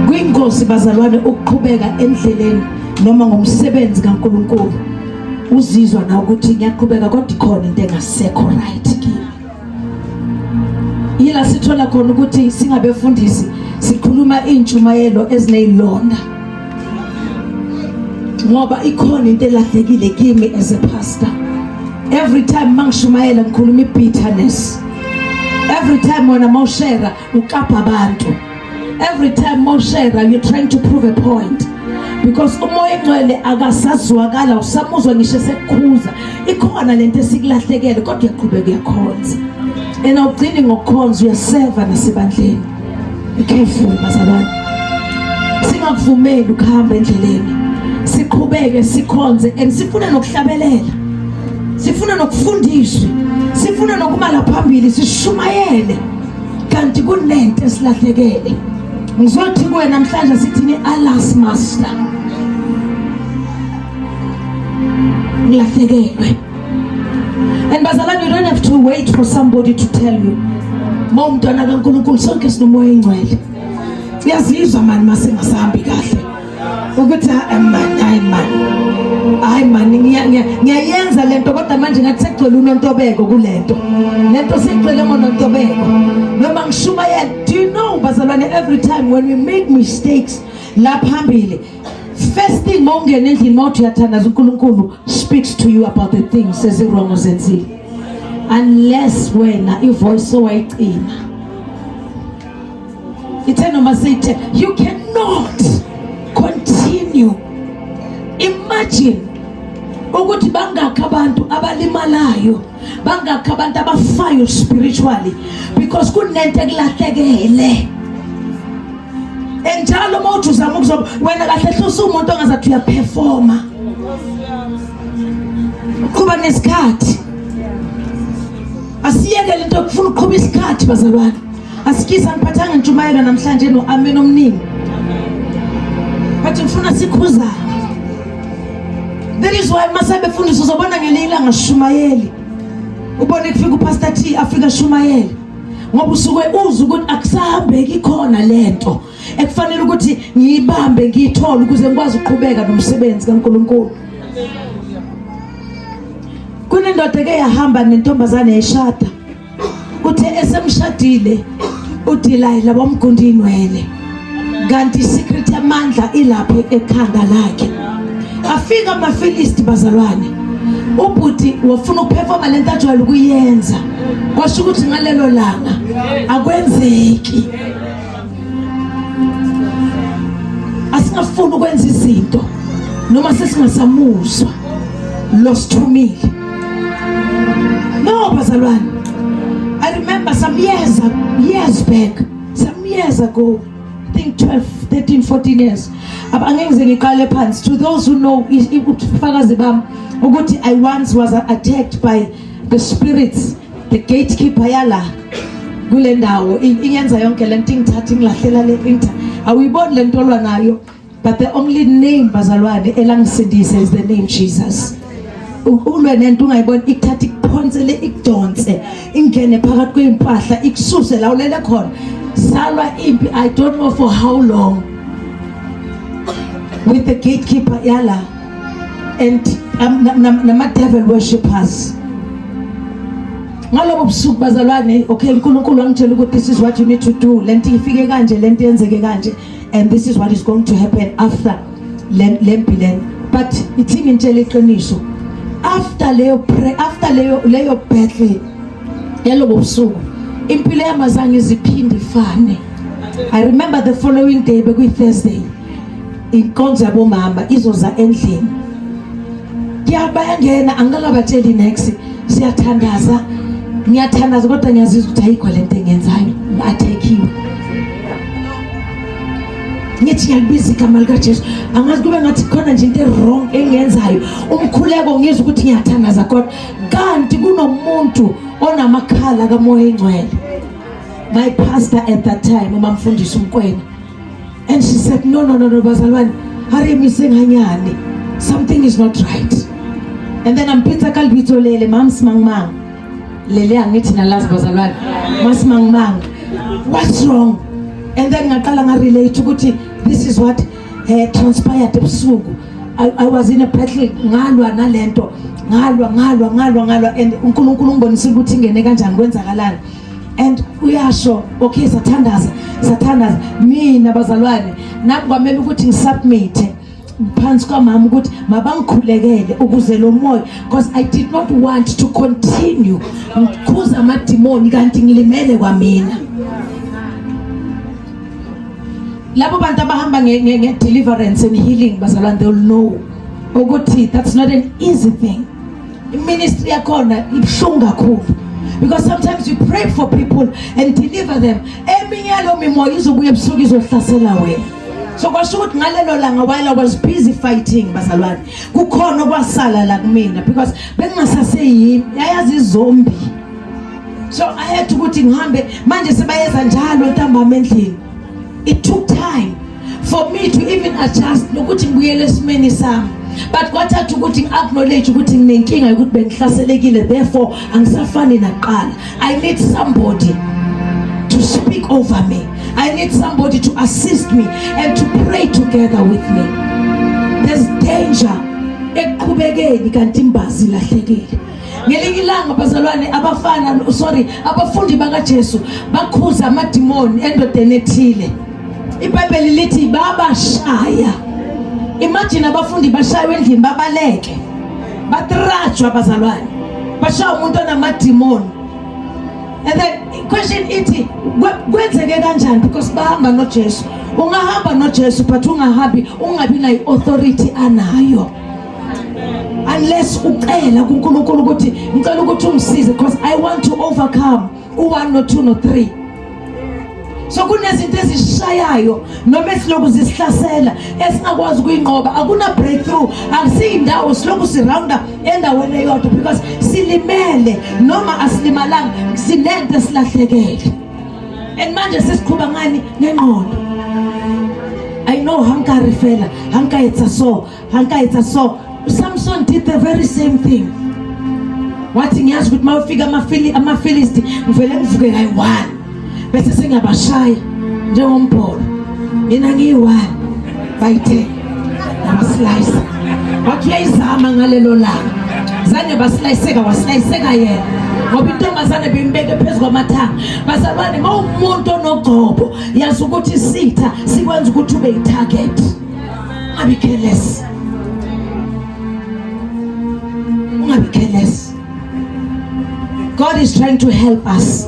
Kuyingozi bazalwane ukuqhubeka endleleni noma ngomsebenzi kaNkulunkulu uzizwa na ukuthi ngiyaqhubeka kodwa ikhona into engasekho right kimi. Yila sithola khona ukuthi singabefundisi sikhuluma intshumayelo ezinezilonda ngoba ikhona into elahlekile kimi as a pastor. Every time mangishumayela ngikhuluma bitterness. Every time when mawushare ukapha abantu. Every time mawushare you're trying to prove a point. Because umoya engcwele akasazwakala usamuzwa ngisho sekukhuza. Ikhona lento esikulahlekele kodwa uyaqhubeka uyakhonza. Awugcini ngokukhonza uyaseva nasebandleni. Careful bazalwane. Singakuvumeli ukuhamba endleleni. Siqhubeke sikhonze and sifuna nokuhlabelela. Sifuna nokufundiswa. Sifuna nokumala phambili sishumayele. Kanti kunento esilahlekele. Ngizothi kuwe namhlanje sithini alas master. Ngilahlekelwe. And bazalwane, you don't have to wait for somebody to tell you. Mawumntwana kaNkulunkulu sonke sinomoya engcwele. Uyazizwa manje masengasahambi kahle. Ukuthi hayi man ngiyayenza lento kodwa manje ngathi sekugcwele unontobeko kulento. Lento sekugcwele ngonontobeko. Noma ngishumayela, do you know bazalwane, every time when we make mistakes la phambili, first thing mawungena endlini mawuthi uyathandaza uNkulunkulu speaks to you about the things ezirong ozenzile. Unless wena ivoice owayicina. Ithe noma sithi you cannot continue. Imagine ukuthi bangakho abantu abalimalayo, bangakho abantu abafayo spiritually because kunento ekulahlekele. Enjalo mawuthi uzama ukuzoba wena kahle hloso umuntu ongazathi uyaperforma. Kuba nesikhathi. Asiyeke lento yokufuna ukuqhuba isikhathi bazalwane. Asikisa ngiphathanga ntshumayelo namhlanje noamen omningi. Bathi ngifuna sikhuzana. That is why masabe fundisa uzobona ngelila ngashumayeli. Ubone kufika uPastor T Africa shumayeli. Ngoba usuke uza ukuthi akusahambeki ikhona lento ekufanele ukuthi ngiyibambe ngiyithola ukuze ngikwazi ukuqhubeka nomsebenzi kaNkulunkulu. Kunendoda eke yahamba nentombazane eshada. Uthe esemshadile uDelilah bamgunda inwele. Kanti secret yamandla ilapha ekhanda lakhe. Afika amaFilisti bazalwane. Ubhuti wafuna ukuperforma lento ajwayele ukuyenza. Kwasho ukuthi ngalelo langa akwenzeki. Asingafuni ukwenza izinto noma sesingasamuzwa. Lost to me. No bazalwane. I remember some years back, some years ago, I think 12, 13, 14 years. To those who know, I once was attacked by the spirits, the gatekeeper yala. But the only name bazalwane elangisidise is the name Jesus. Ulwe nento ungayibona ikuthatha ikuphonsele ikudonse ingene phakathi kwempahla ikususe la ulele khona salwa impi. I don't know for how long with the gatekeeper yala and nama devil worshippers. Ngalobo busuku bazalwane, okay, uNkulunkulu wangitshela ukuthi this is what you need to do. Lento ifike kanje, lento yenzeke kanje, and this is what is going to happen after lempi len. But ithi ngitshela iqiniso, after leyo battle yalobo busuku impilo yamazange iziphinde ifane. I remember the following day, bekuyi Thursday, inkonzo yabomama izoza endlini. Ngiyabangena angikabatsheli next ngiyathandaza kodwa ngiyazizwa ukuthi ayikho lento engenzayo, ngathekiwe. ngithi ngiyalibiza igama likaJesu angazi kube ngathi khona nje into wrong engenzayo umkhuleko ngizwe ukuthi ngiyathandaza kodwa kanti kunomuntu onamakhala kamoya engcwele. My pastor at that time umamfundisi umkwena, and she said no bazalwane hari misenganyani, something is not right. And then ampitha kalibitso lele mamsimangmang lele angithi nalazi bazalwane masimangmang, what's wrong? And then ngaqala ngarelate ukuthi this is what transpired ebusuku. I was in a battle ngalwa nalento ngalwa and uNkulunkulu ngibonisa ukuthi ingene kanjani kwenzakalani. And uyasho okay sathandaza mina bazalwane naku kwamele ukuthi ngisubmit phansi kwamama ukuthi mabangikhulekele ukuze lo moya, because I did not want to continue ngikhuza amadimoni kanti ngilimele kwamina. Labo bantu abahamba nge-deliverance and healing bazalwane, they will know ukuthi that's not an easy thing. Ministry yakhona ibhlungu kakhulu, because sometimes you pray for people and deliver them, eminye yalo mimoya izobuya ebusuku izohlasela wena. So kwasho ukuthi ngalelo langa while I was busy fighting bazalwane kukhona okwasala la kumina, because bengingasaseyimi yayazi izombi. So I had to ukuthi ngihambe manje sebayeza njalo ntambama endlini. It took time for me to even adjust nokuthi ngibuyele esimeni sami, but kwathatha ukuthi ngi-acknowledge ukuthi nginenkinga yokuthi bengihlaselekile, therefore angisafani naqala. I need somebody to speak over me. I need somebody to assist me and to pray together with me. There's danger ekuqhubekeni kanti imbazi lahlekile. Ngelinye ilanga bazalwane abafundi bakaJesu bakhuza amadimoni endodeni ethile. iBhayibheli lithi babashaya. Imagine abafundi bashaywe endlini babaleke batrajwa bazalwane bashaya umuntu onamadimoni. And the question ithi kwenzeke kanjani, because bahamba noJesu. Ungahamba noJesu but ungabi na authority anayo unless ucela kuNkulunkulu ukuthi ngicela ukuthi ungisize, because I want to overcome 1 no 2 no 3. So kunezinto ezishayayo noma esiloku zisihlasela esingakwazi ukuyinqoba. Akuna breakthrough, akusiyindawo siloku sirounda endaweni eyodwa, because silimele noma asilimalanga sinento esilahlekele. And manje sesiqhuba ngani nengqondo. I know hankarifela hankaetsa so Samson did the very same thing. Wathi ngiyazi ukuthi mawufika amaFilisti ngivele ngivuke kayi-1 bese sengiyabashaya njengombholo. Mina ngiyi-1 by-10 nabaslice. Wathi uyayizama ngalelo langa zange baslayiseka, waslayiseka yena ngoba intombazane beyimbeke phezu kwamathanga. Bazalwane mawumuntu onogcobo yazi ukuthi sitha sikwenza ukuthi ube yi-target. Ungabi careless. Ungabi careless. God is trying to help us.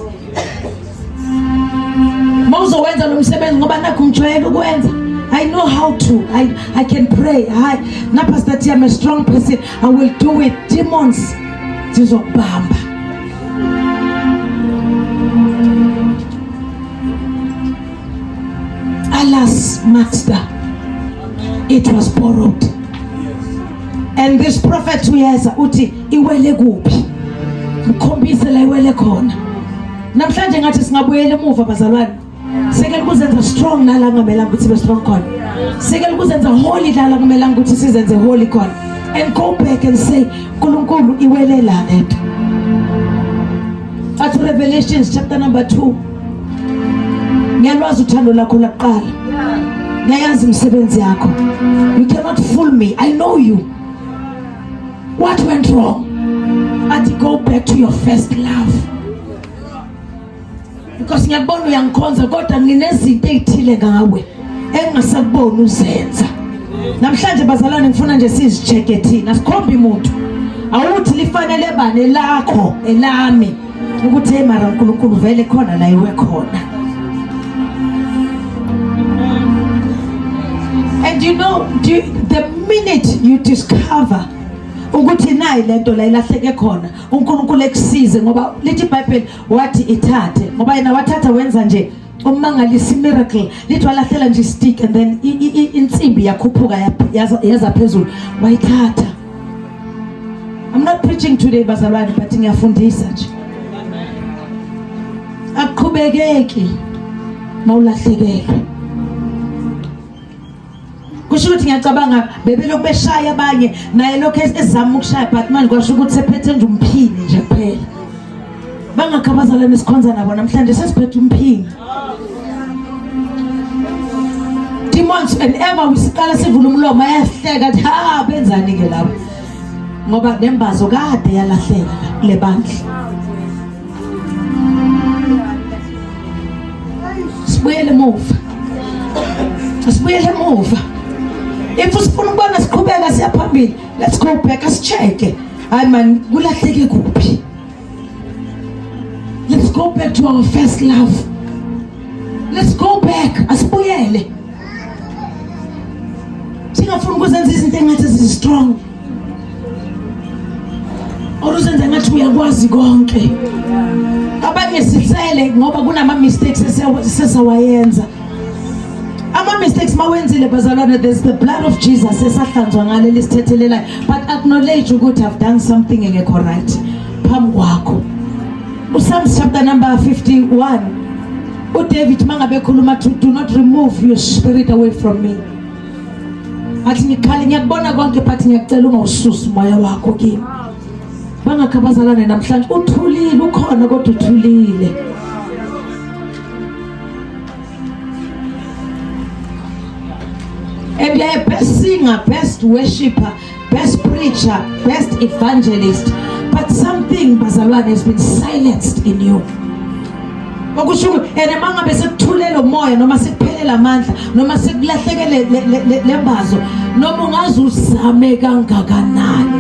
Mawuzowenza lo msebenzi ngoba nakho ngijwayele ukwenza. I know how to. I can pray. Na Pastor T, I'm a strong person. I will do it. Demons zizokubamba. Alas, Master, it was borrowed. And this prophet uyeza uthi iwele kuphi? Mkhombise la iwele khona. Namhlanje ngathi singabuyela emuva bazalwane. Sekele kuzenza strong nala ngamela ukuthi sibe strong khona. Sekele kuzenza holy nala ngamela ukuthi sizenze holy khona. And go back and say uNkulunkulu iwele la lento. At Revelations chapter number 2. Ngiyalwazi uthando lakho laqala. Ngiyayazi imisebenzi yakho. You cannot fool me. I know you. What went wrong? Ati go back to your first love. Because ngiyabona uyangikhonza kodwa nginezinto ezithile ngawe engingasakuboni uzenza. Namhlanje bazalwane ngifuna nje sizicheke thina sikhombe umuntu. Awuthi lifanele bane lakho elami ukuthi hey mara uNkulunkulu vele khona la iwe khona. And you know, the minute you discover ukuthi nayi lento la ilahleke khona uNkulunkulu ekusize ngoba lithi iBhayibheli wathi ithathe ngoba yena wathatha wenza nje umangalisa miracle lithi walahlela nje stick and then insimbi yakhuphuka yaza phezulu wayithatha. I'm not preaching today bazalwane but ngiyafundisa nje. Akuqhubekeki mawulahlekelwe. Kusho ukuthi ngiyacabanga bebelokhu beshaya abanye naye lokho ezama ukushaya but manje kwasho ukuthi sephethe nje umphini nje kuphela. Bangakhabazalana isikhonza nabo namhlanje sesiphethe umphini. Demons whenever wisiqala sivula umlomo ayahleka athi ha benzani ke lapho. Ngoba nembazo kade yalahleka kule bandla. Sibuyele emuva. Sibuyele emuva. If usifuna ukubona siqhubeka siya phambili, let's go back asicheke. Hayi man kulahleke kuphi? Let's go back to our first love. Let's go back. Asibuyele. Singafuna ukuzenza izinto engathi zi-strong. Oluzenza ngathi uyakwazi konke. Abanye sitsele ngoba kunama mistakes sesawayenza. Ama mistakes mawenzile bazalwane, there's the blood of Jesus esahlanzwa ngale lisithethelelayo, but acknowledge ukuthi I've done something engekho right phambi kwakho. Psalms chapter number 51, uDavid mangabe ekhuluma do not remove your spirit away from me. Athi ngikhali ngiyakubona konke but ngiyacela ungawususi umoya wakho kimi. Bangakhabazalane namhlanje uthulile ukhona kodwa uthulile. And you're a best singer, best worshipper, best preacher, best evangelist, but something bazalwane has been silenced in you. Okusho ene mangabe sekuthulela umoya noma sekuphelela amandla noma sekulahlekele lembazo noma ungaze uzame kangakanani.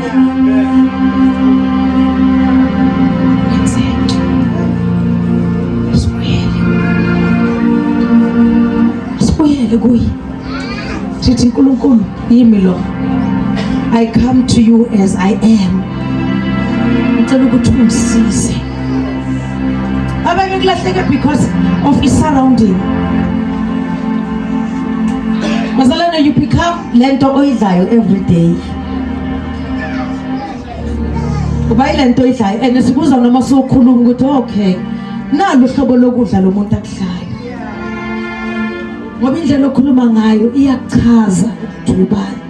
Sibuyele kuyi. Sithi uNkulunkulu yimi lo. I come to you as I am. Ngicela ukuthi ungisize. Abanye kulahleke because of its surrounding. Bazalwane, you become lento oyidlayo every day. Uba ilento oyidlayo and sikuza noma sokhuluma ukuthi okay, nalo uhlobo lokudla lo muntu akudlayo. Ngoba indlela okhuluma ngayo iyachaza ukudubana.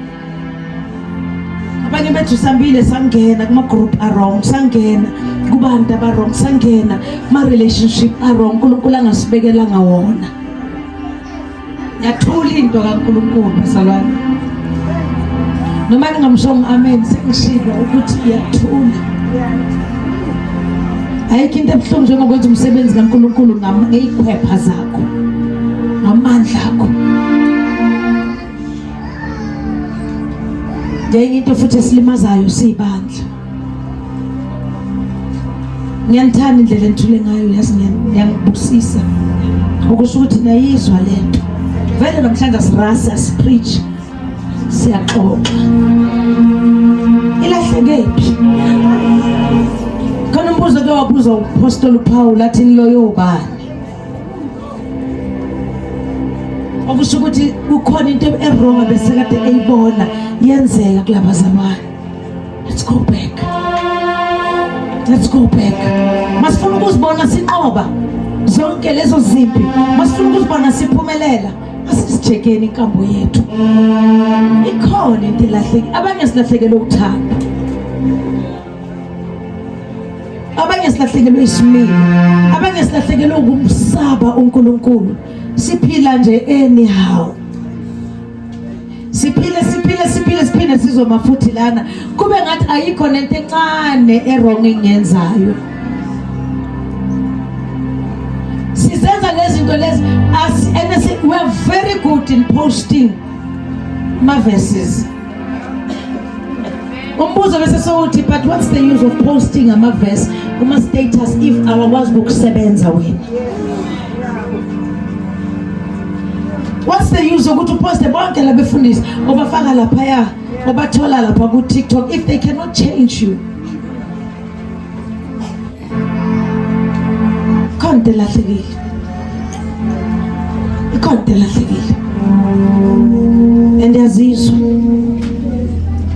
Abanye bethu sambile sangena kuma group wrong, sangena kubantu wrong, sangena ma relationship wrong, uNkulunkulu angasibekela ngawona. Yathula into kaNkulunkulu bazalwane. Noma ningamshongo amen sengishilo ukuthi yathula. Ayikho into ebuhlungu njengokwenza umsebenzi kaNkulunkulu ngeyikhwepha zakho. Amandla akho. Ngenye into futhi esilimazayo sibandla. Ngiyanthandwa indlela enthule ngayo, yazi ngiyangibusisa. Ukusho ukuthi nayizwa lento. Vele namhlanje asirasa sipreach. Siyaxoxa. Ilahlekephi? Khona umbuzo ke wabuza uApostle Paul athi loyo ubani? Okusho ukuthi kukhona into errong bese kade eyibona yenzeka kulabazalwane. Let's go back. Let's go back. Masifuna ukuzibona sinqoba zonke lezo zimpi. Masifuna ukuzibona siphumelela. Asisichekeni inkambo yethu. Ikhona into elahleki. Abanye silahlekele ukuthanda. Abanye silahlekelwe isimilo. Abanye silahlekelwe ukumsaba uNkulunkulu. Siphila nje anyhow. Siphile sizomafuthi lana. Kube ngathi ayikho nento encane errong engiyenzayo. Sizenza lezinto lezi and we are very good in posting my verses. Umbuzo bese sokuthi but what's the use of posting ama verse kuma status if awakwazi ukusebenza wena? What's the use ukuthi uposte bonke labefundisi obafaka lapha ya obathola lapha ku TikTok if they cannot change you? Konke lahlekile. ikhonde lahlekile and yazizwa.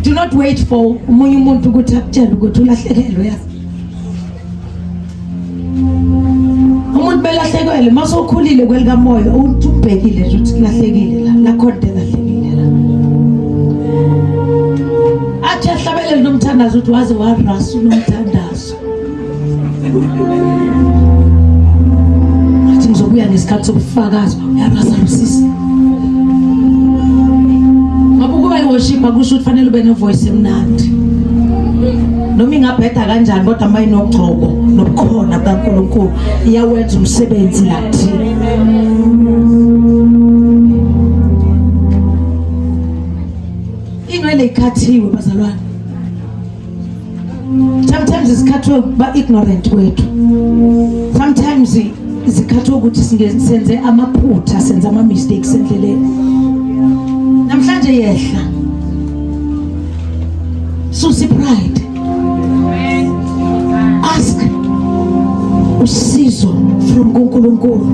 Do not wait for umunye umuntu ukuthi akutshele ukuthi ulahlekelwe yazi. Umuntu belahlekelwe masokhulile kwelika moya uthi ubhekile nje ukuthi kulahlekile la khonde lahlekile la. Athi ahlabelele nomthandazo ukuthi waze warasu nomthandazo. Athi ngizobuya ngesikhathi sobufakazi uyarasa usisi. Ngoba iworship akusho ukuthi fanele ube ne voice emnandi. Noma ingabheda kanjani kodwa manje inogcobo nobukhona kaNkulunkulu iyawenza umsebenzi lathi. Inwele ikhathiwe bazalwane. Sometimes isikhathwe ba ignorant wethu. Sometimes izikhathwe ukuthi senze amaphutha, senze ama mistakes endleleni. Namhlanje yehla. Susi pride. Ask usizo from uNkulunkulu.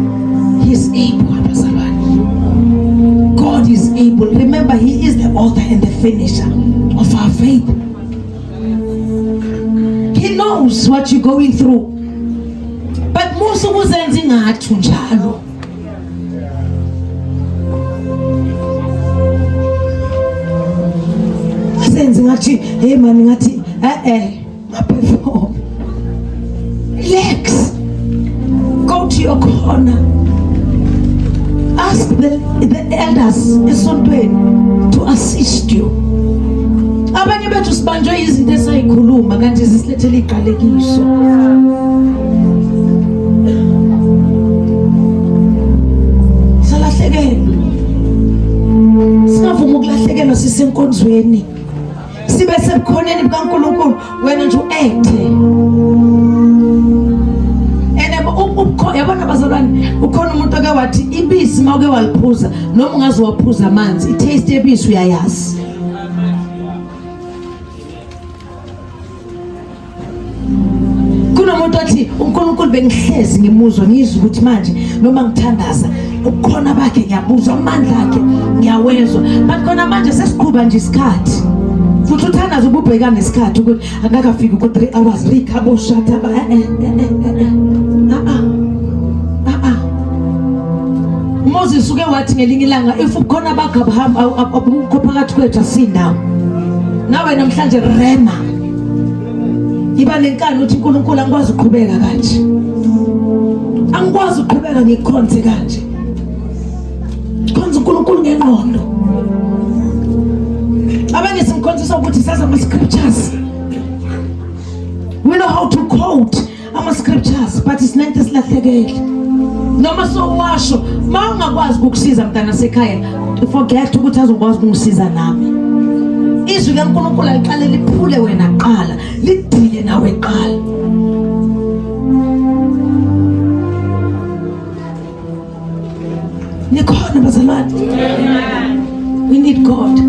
He is able, bazalwane. God is able. Remember, He is the author and the finisher of our faith. He knows what you're going through. But most of us are ngathi njalo. Senze ngathi hey man ngathi perform. Relax. Go to your corner. Ask the elders esontweni to assist you. Abanye bethu sibanjwe izinto esayikhuluma kanti zisilethele iqalekiso. Salahlekelwa. Singavuma ukulahlekelwa sisenkonzweni. Sibe sebukhoneni bukaNkulunkulu wena nje uethe. Yabona bazalwane ukhona umuntu ake wathi ibisi mawuke waliphuza noma ungaze waphuza amanzi i-taste yebisi uyayazi. Kunomuntu othi uNkulunkulu bengihlezi ngimuzwa ngizwa ukuthi manje noma ngithandaza ukukhona bakhe ngiyabuzwa amandla akhe ngiyawezwa but khona manje sesiqhuba nje isikhathi. Futhi uthandaza ububhekana nesikhathi ukuthi akakafiki ku 3 hours rikhabo shata ba Moses uke wathi ngelinye ilanga if ukhona bakabahamba abukho phakathi kwethu asindawo. Nawe namhlanje rema. Iba lenkani uthi uNkulunkulu angikwazi ukuqhubeka kanje. Angikwazi ukuqhubeka ngikhonze kanje. Khonza uNkulunkulu ngengqondo. Abanye simkhonzisa ukuthi sazi ama scriptures. We know how to quote ama scriptures but it's not esilahlekile. Noma so washo mawungakwazi ukukusiza mntana sekhaya forget ukuthi azokwazi ukungisiza nami. Izwi kaNkulunkulu aliqale liphule wena qala lidile nawe qala. Nikhona bazalwane. We need God.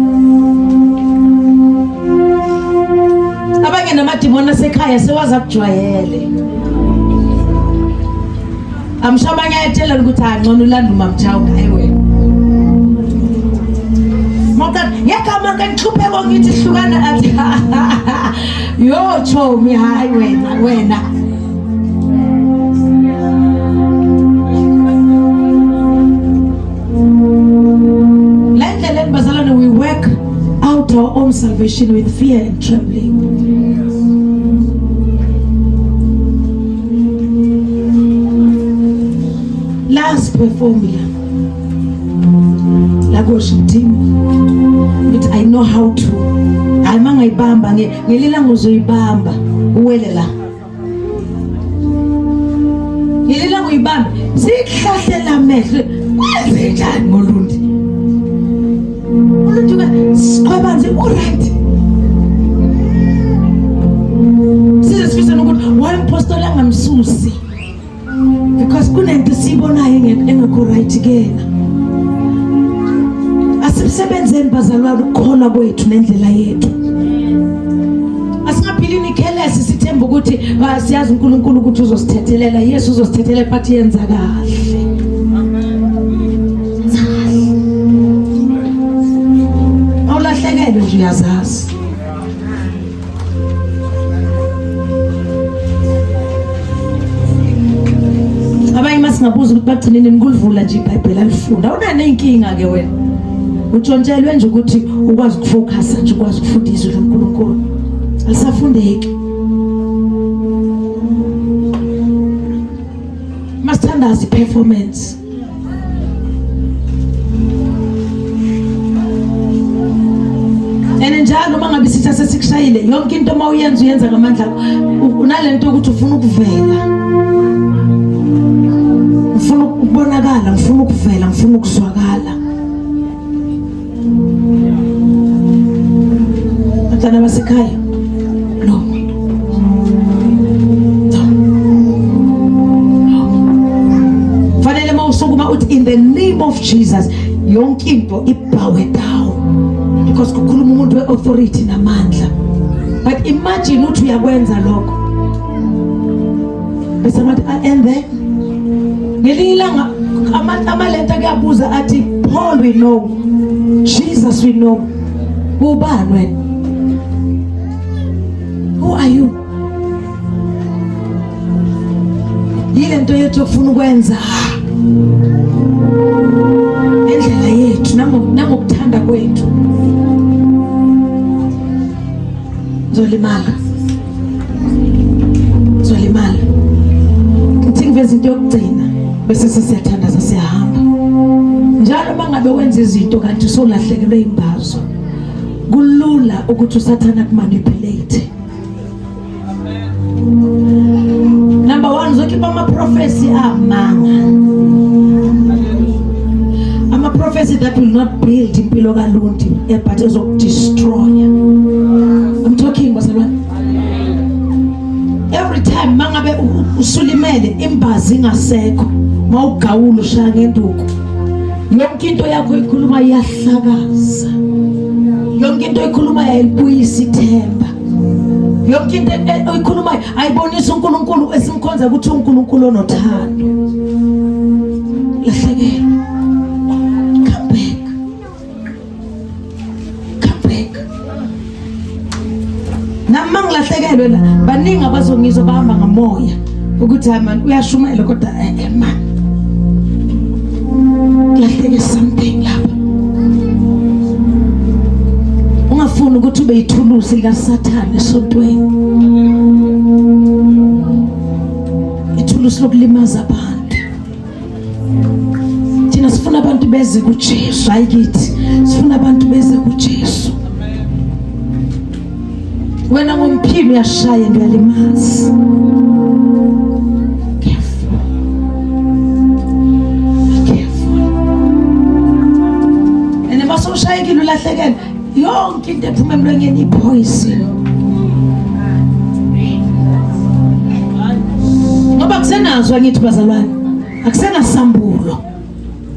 Abanye namadimoni sekhaya sewaza kujwayele. Amshabanye ayatela ukuthi angcono ulanda umamthawu ngaye wena. Maka yakama kanhluphe ngithi hlukana athi yo chomi hayi wena. La ndlela bazalwane we work out our own salvation with fear and trembling. Last formula la worship team but I know how to ayimanga ibamba ngelila ngozoyibamba uwele la ngelila ngoyibamba sihlahlela amehlo wenze njani ngolundi ulundi ka siqhabanze alright sizifisa ukuthi wayimpostola ngamsusi because kunento sibonayo engekho right kena. Asibsebenzeni bazalwane ukukholwa kwethu nendlela yethu. Asingaphilini careless sithemba ukuthi siyazi uNkulunkulu ukuthi uzosithethelela. Yesu uzosithethelela but yenza kahle. uyazazi. Abanye masingabuza ukuthi bagcinene nikulivula nje iBhayibheli alifunda. Awunane inkinga ke wena. Utshontshelwe nje ukuthi ukwazi ukufocus nje ukwazi ukufunda izwi loNkulunkulu. Alisafundeki. Masithandaza iperformance. Njalo mangabe sitha sesikushayile yonke into mawuyenza uyenza ngamandla unalento ukuthi ufuna ukuvela, ufuna ukubonakala, ufuna ukuvela, ufuna ukuzwakala. Bantwana basekhaya no fanele mawusukuma uthi in the name of Jesus yonke into ibow down. Because kukhuluma umuntu we-authority namandla. But imagine uthi uyakwenza lokho bese ngathi and then ngelinye ilanga amalenta kuyabuza athi Paul we know, Jesus we know. Ubani wena? Who are you? Yile nto yethu yokufuna ukwenza endlela yethu nangokuthanda kwethu. Zolimala. Ngithi ngiveza into yokugcina bese sesiyathandaza siyahamba. Njalo mangabe wenza izinto kanti usolahlekelwe imbazo, kulula ukuthi usathana kumanipulate. Number 1 zokhipha ama-prophecy amanga. Ama-prophecy that will not build impilo kaLundi but ezokudestroy. I'm talking bazalwane. Every time mangabe usulimele imbazi ingasekho mawugawula ushaya ngenduku, yonke into yakho ikhuluma iyahlakaza, yonke into ikhuluma yayibuyisa ithemba, yonke into ikhuluma ayibonisa uNkulunkulu esimkhonza ukuthi uNkulunkulu onothando. Lahlekela. Namangilahlekelwe la baningi abazongizwa bahamba ngamoya ukuthi hayi man uyashumela kodwa man lahleke something lapha. Ungafuni ukuthi ube yithulusi likaSathane esontweni, ithulusi lokulimaza abantu. Thina sifuna abantu beze kuJesu, hayi kithi sifuna abantu beze kuJesu. Wena ngomphini uyashaya ndiyalimaza. Careful. And masawushayekile ulahlekele yonke into ephuma emlonyeni ipoison. Ngoba kusenazwa ngithi bazalwane, akusenasambulo.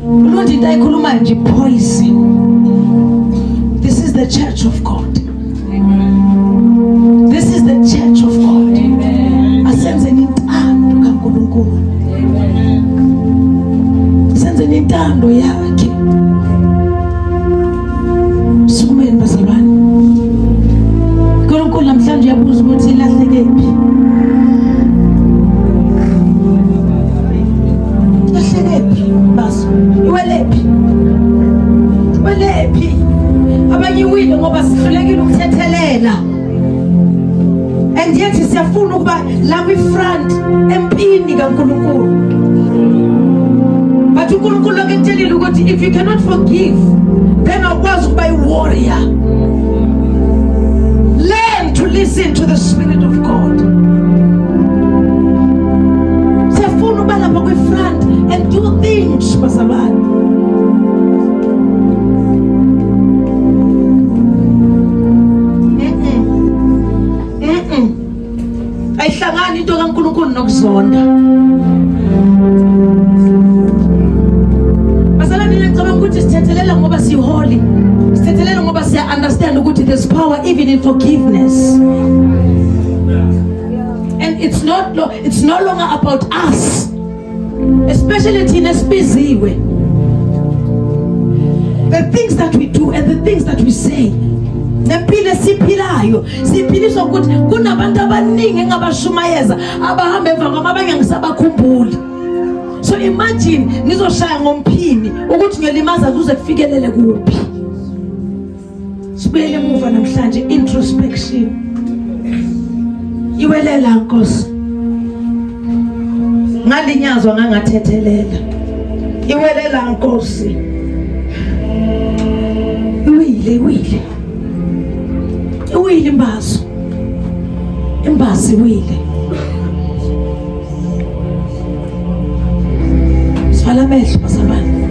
Uluntu into ayikhulumayo nje poison. This is the church of God. This is the church of God. Asenze intando kaNkulunkulu. Asenze intando yakhe. Sukumeni bazalwane. uNkulunkulu namhlanje uyabuza ukuthi ilahlekephi. Ilahlekephi baso? Iwelephi? Iwelephi? Abanye wile ngoba sihlulekile ukuthethelela. And yet siyafuna ukuba la kwi-front empini kaNkulunkulu. But uNkulunkulu akuthelile ukuthi if you cannot forgive then awukwazi ukuba i-warrior. Learn to listen to the Spirit of God. Siyafuna ukuba lapha kwi-front and do things bazalwane. Ayihlangani into kaNkulunkulu nokuzonda. Bazalwane ngicabanga ukuthi sithethelela ngoba siholy. Sithethelela ngoba siya understand ukuthi there's power even in forgiveness. And it's no longer about us. Especially thina sibiziwe. The things that we do and the things that we say nempilo esiphilayo siphiliswa ukuthi kunabantu abaningi engabashumayeza abahamba emva kwami abanye ngisabakhumbuli. So imagine nizoshaya ngomphini ukuthi ngiyalimaza kuze kufikelele kuphi. Sibuyele emuva namhlanje, introspection. Iwelela Nkosi, ngalinyazwa ngangathethelela. Iwelela Nkosi, iwile imbazo, imbazi iwile. Sivala amehlo basabani.